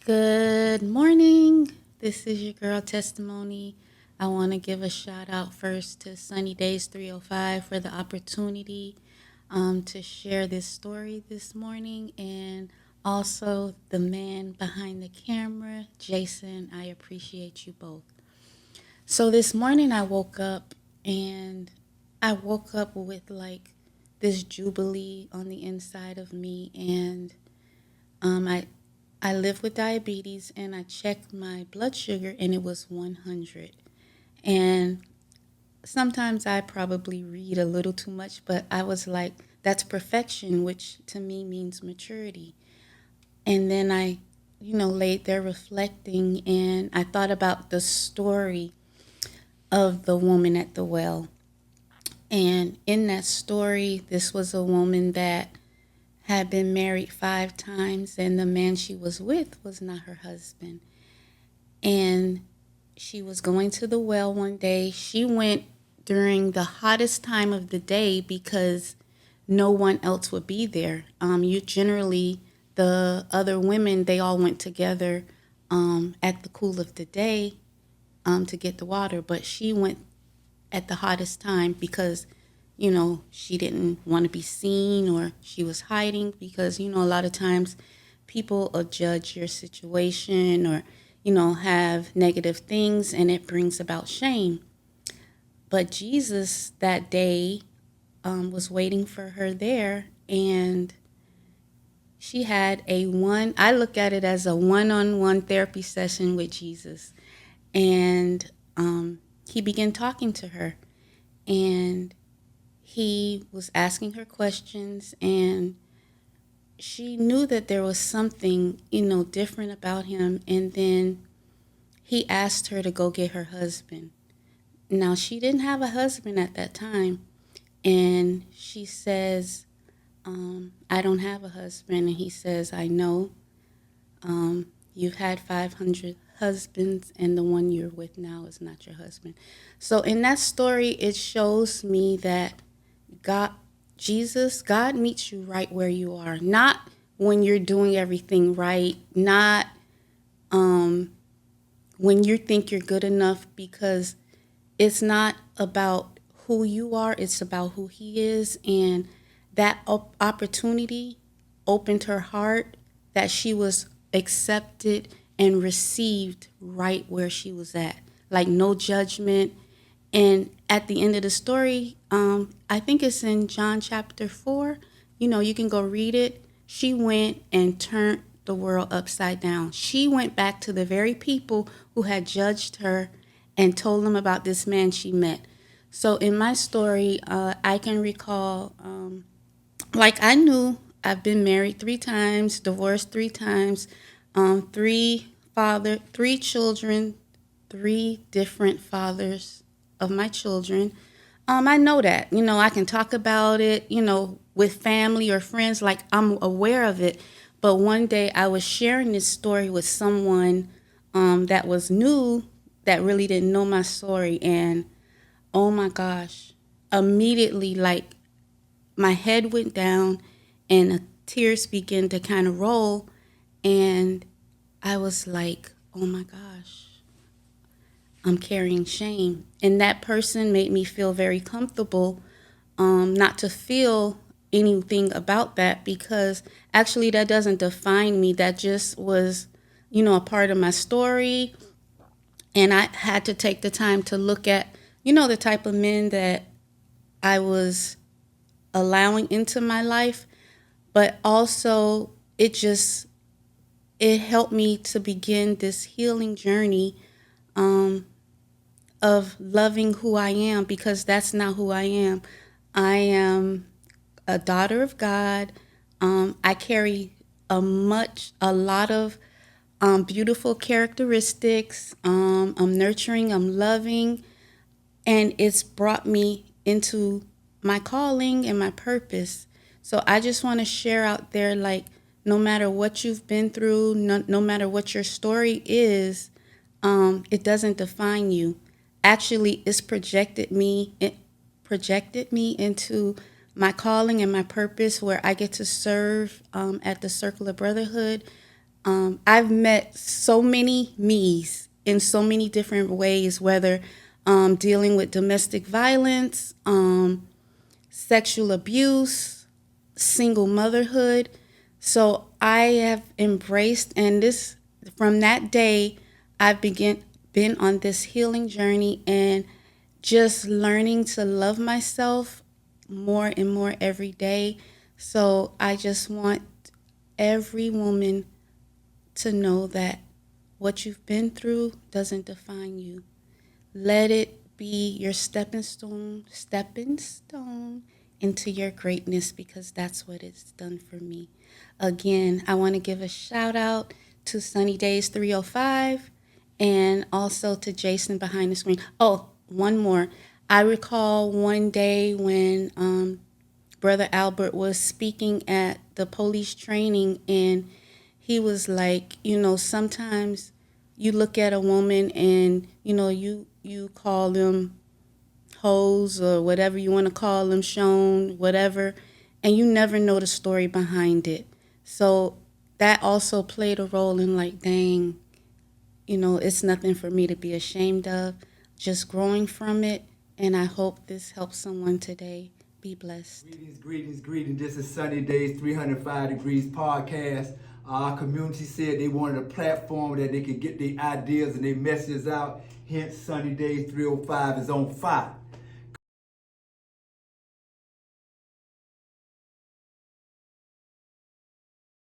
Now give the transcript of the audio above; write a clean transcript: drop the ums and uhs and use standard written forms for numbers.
Good morning. This is your girl Testimony. I want to give a shout out first to Sunny Days 305 for the opportunity to share this story this morning, and also the man behind the camera, Jason. I appreciate you both. So this morning and I woke up with like this jubilee on the inside of me, and I live with diabetes, and I checked my blood sugar and it was 100. And sometimes I probably read a little too much, but I was like, that's perfection, which to me means maturity. And then I laid there reflecting, and I thought about the story of the woman at the well. And in that story, this was a woman that had been married 5 times, and the man she was with was not her husband. And she was going to the well one day. She went during the hottest time of the day because no one else would be there. You generally, the other women, they all went together at the cool of the day to get the water, but she went at the hottest time because she didn't want to be seen, or she was hiding because a lot of times people will judge your situation, or have negative things, and it brings about shame. But Jesus that day was waiting for her there, and she had I look at it as a one-on-one therapy session with Jesus. And he began talking to her, and he was asking her questions, and she knew that there was something, different about him. And then he asked her to go get her husband. Now, she didn't have a husband at that time. And she says, I don't have a husband. And he says, I know. You've had 500 husbands, and the one you're with now is not your husband. So in that story, it shows me that God, God meets you right where you are, not when you're doing everything right, not when you think you're good enough, because it's not about who you are, it's about who He is. And that opportunity opened her heart, that she was accepted and received right where she was at, like no judgment. And at the end of the story, I think it's in John chapter 4. You can go read it. She went and turned the world upside down. She went back to the very people who had judged her and told them about this man she met. So in my story, I can recall, like I knew I've been married 3 times, divorced 3 times, three children, 3 different fathers of my children. I know that, I can talk about it, with family or friends, like I'm aware of it. But one day I was sharing this story with someone that was new, that really didn't know my story. And oh my gosh, immediately, like my head went down and tears began to kind of roll. And I was like, oh my gosh, I'm carrying shame. And that person made me feel very comfortable, not to feel anything about that, because actually that doesn't define me. That just was, a part of my story. And I had to take the time to look at, the type of men that I was allowing into my life. But also, it helped me to begin this healing journey of loving who I am, because that's not who I am. I am a daughter of God. I carry a lot of beautiful characteristics. I'm nurturing, I'm loving, and it's brought me into my calling and my purpose. So I just want to share out there, like, no matter what you've been through, no matter what your story is, it doesn't define you. Actually, it projected me into my calling and my purpose, where I get to serve at the Circle of Brotherhood. I've met so many me's in so many different ways, whether dealing with domestic violence, sexual abuse, single motherhood. So I have embraced, and this from that day, I've been on this healing journey and just learning to love myself more and more every day. So I just want every woman to know that what you've been through doesn't define you. Let it be your stepping stone into your greatness, because that's what it's done for me. Again, I want to give a shout out to Sunny Days 305 and also to Jason behind the screen. Oh, one more. I recall one day when Brother Albert was speaking at the police training, and he was like, sometimes you look at a woman and you call them hoes or whatever you want to call them, shown, whatever, and you never know the story behind it. So that also played a role in like, dang, it's nothing for me to be ashamed of, just growing from it. And I hope this helps someone today. Be blessed. Greetings, greetings, greetings. This is Sunny Days 305 Degrees podcast. Our community said they wanted a platform that they could get their ideas and their messages out. Hence, Sunny Days 305 is on fire.